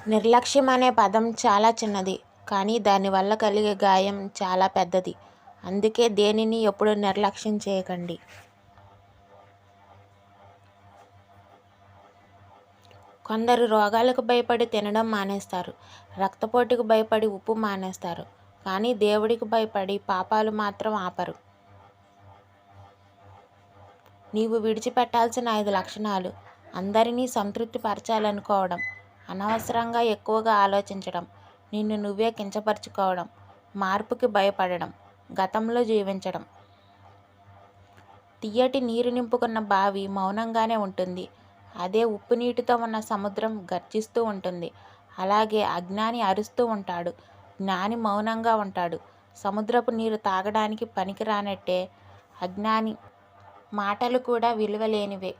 నిర్లక్ష్యం అనే పదం చాలా చిన్నది, కానీ దానివల్ల కలిగే గాయం చాలా పెద్దది. అందుకే దేనిని ఎప్పుడూ నిర్లక్ష్యం చేయకండి. కొందరు రోగాలకు భయపడి తినడం మానేస్తారు, రక్తపోటుకు భయపడి ఉప్పు మానేస్తారు, కానీ దేవుడికి భయపడి పాపాలు మాత్రం ఆపరు. నీవు విడిచిపెట్టాల్సిన 5 లక్షణాలు: అందరినీ సంతృప్తి పరచాలనుకోవడం, అనవసరంగా ఎక్కువగా ఆలోచించడం, నిన్ను నువ్వే కించపరుచుకోవడం, మార్పుకి భయపడడం, గతంలో జీవించడం. తియ్యటి నీరు నింపుకున్న బావి మౌనంగానే ఉంటుంది, అదే ఉప్పు నీటితో ఉన్న సముద్రం గర్జిస్తూ ఉంటుంది. అలాగే అజ్ఞాని అరుస్తూ ఉంటాడు, జ్ఞాని మౌనంగా ఉంటాడు. సముద్రపు నీరు తాగడానికి పనికిరానట్టే అజ్ఞాని మాటలు కూడా విలువలేనివే.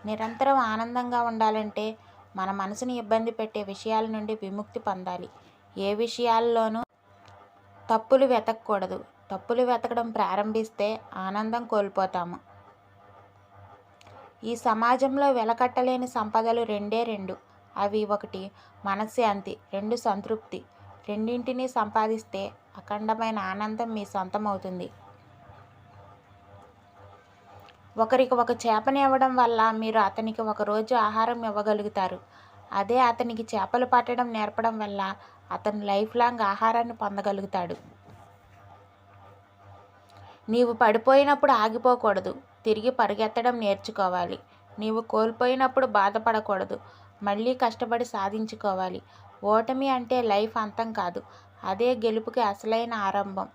నిరంతరం ఆనందంగా ఉండాలంటే మన మనసుని ఇబ్బంది పెట్టే విషయాల నుండి విముక్తి పొందాలి. ఏ విషయాల్లోనూ తప్పులు వెతకూడదు. తప్పులు వెతకడం ప్రారంభిస్తే ఆనందం కోల్పోతాము. ఈ సమాజంలో వెలకట్టలేని సంపదలు రెండు. అవి: 1 మనశ్శాంతి, 2 సంతృప్తి. రెండింటినీ సంపాదిస్తే అఖండమైన ఆనందం మీ సొంతమవుతుంది. ఒకరికి ఒక చేపని ఇవ్వడం వల్ల మీరు అతనికి ఒకరోజు ఆహారం ఇవ్వగలుగుతారు. అదే అతనికి చేపలు పట్టడం నేర్పడం వల్ల అతను లైఫ్ లాంగ్ ఆహారాన్ని పొందగలుగుతాడు. నీవు పడిపోయినప్పుడు ఆగిపోకూడదు, తిరిగి పరిగెత్తడం నేర్చుకోవాలి. నీవు కోల్పోయినప్పుడు బాధపడకూడదు, మళ్ళీ కష్టపడి సాధించుకోవాలి. ఓటమి అంటే లైఫ్ అంతం కాదు, అదే గెలుపుకి అసలైన ఆరంభం.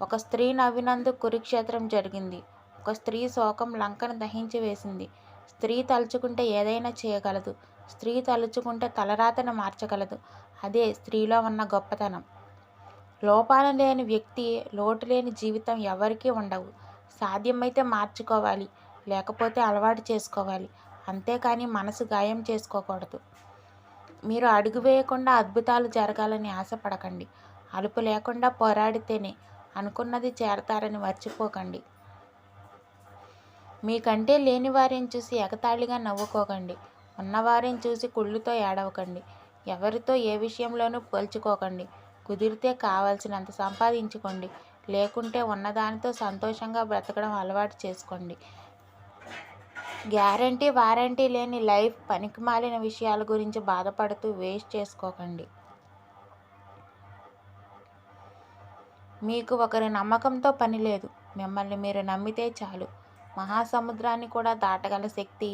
ఒక స్త్రీ నవ్వినందుకు కురుక్షేత్రం జరిగింది. ఒక స్త్రీ శోకం లంకను దహించి వేసింది. స్త్రీ తలుచుకుంటే ఏదైనా చేయగలదు. స్త్రీ తలుచుకుంటే తలరాతను మార్చగలదు. అదే స్త్రీలో ఉన్న గొప్పతనం. లోపాలు లేని వ్యక్తి, లోటు లేని జీవితం ఎవరికీ ఉండవు. సాధ్యమైతే మార్చుకోవాలి, లేకపోతే అలవాటు చేసుకోవాలి. అంతేకాని మనసు గాయం చేసుకోకూడదు. మీరు అడుగు వేయకుండా అద్భుతాలు జరగాలని ఆశపడకండి. అలుపు లేకుండా పోరాడితేనే అనుకున్నది చేరతారని మర్చిపోకండి. మీకంటే లేని వారిని చూసి ఎగతాళిగా నవ్వుకోకండి. ఉన్నవారిని చూసి కుళ్ళుతో ఏడవకండి. ఎవరితో ఏ విషయంలోనూ పోల్చుకోకండి. కుదిరితే కావాల్సినంత సంపాదించుకోండి, లేకుంటే ఉన్నదానితో సంతోషంగా బ్రతకడం అలవాటు చేసుకోండి. గ్యారంటీ వారంటీ లేని లైఫ్ పనికిమాలిన విషయాల గురించి బాధపడుతూ వేస్ట్ చేసుకోకండి. మీకు ఒకరి నమ్మకంతో పని లేదు, మిమ్మల్ని మీరు నమ్మితే చాలు. మహాసముద్రాన్ని కూడా దాటగల శక్తి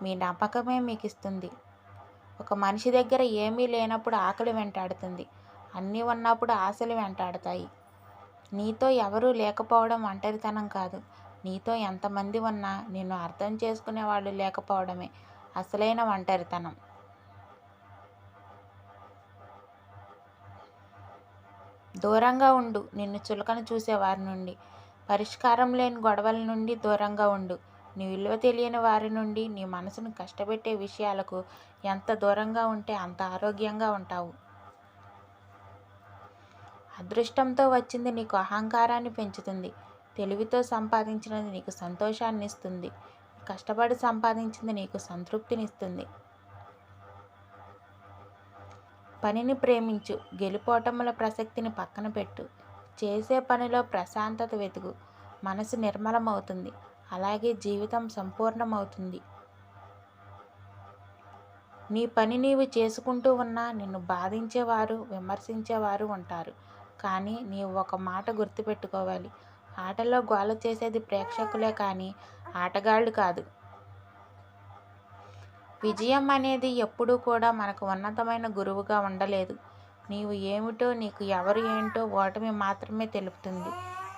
మీ నమ్మకమే మీకు ఇస్తుంది. ఒక మనిషి దగ్గర ఏమీ లేనప్పుడు ఆకలి వెంటాడుతుంది, అన్నీ ఉన్నప్పుడు ఆశలు వెంటాడతాయి. నీతో ఎవరూ లేకపోవడం ఒంటరితనం కాదు, నీతో ఎంతమంది ఉన్నా నిన్ను అర్థం చేసుకునే వాళ్ళు లేకపోవడమే అసలైన ఒంటరితనం. దూరంగా ఉండు నిన్ను చులకన చూసేవారి నుండి. పరిష్కారం లేని గొడవల నుండి దూరంగా ఉండు. నీ విలువ తెలియని వారి నుండి, నీ మనసును కష్టపెట్టే విషయాలకు ఎంత దూరంగా ఉంటే అంత ఆరోగ్యంగా ఉంటావు. అదృష్టంతో వచ్చింది నీకు అహంకారాన్ని పెంచుతుంది, తెలివితో సంపాదించినది నీకు సంతోషాన్ని ఇస్తుంది, కష్టపడి సంపాదించింది నీకు సంతృప్తినిస్తుంది. పనిని ప్రేమించు, గెలుపోటముల ప్రసక్తిని పక్కన పెట్టు. చేసే పనిలో ప్రశాంతత వెతుకు, మనసు నిర్మలమవుతుంది, అలాగే జీవితం సంపూర్ణమవుతుంది. నీ పని నీవు చేసుకుంటూ ఉన్నా నిన్ను బాధించేవారు, విమర్శించేవారు ఉంటారు. కానీ నీవు ఒక మాట గుర్తుపెట్టుకోవాలి: ఆటలో గోల చేసేది ప్రేక్షకులే కానీ ఆటగాళ్ళు కాదు. విజయం అనేది ఎప్పుడూ కూడా మనకు ఉన్నతమైన గురువుగా ఉండలేదు. నీవు ఏమిటో, నీకు ఎవరు ఏంటో ఓటమి మాత్రమే తెలుపుతుంది.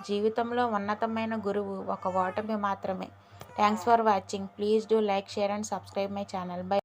జీవితంలో ఉన్నతమైన గురువు ఒక ఓటమి మాత్రమే. Thanks for watching. Please do like, share and subscribe my channel. By.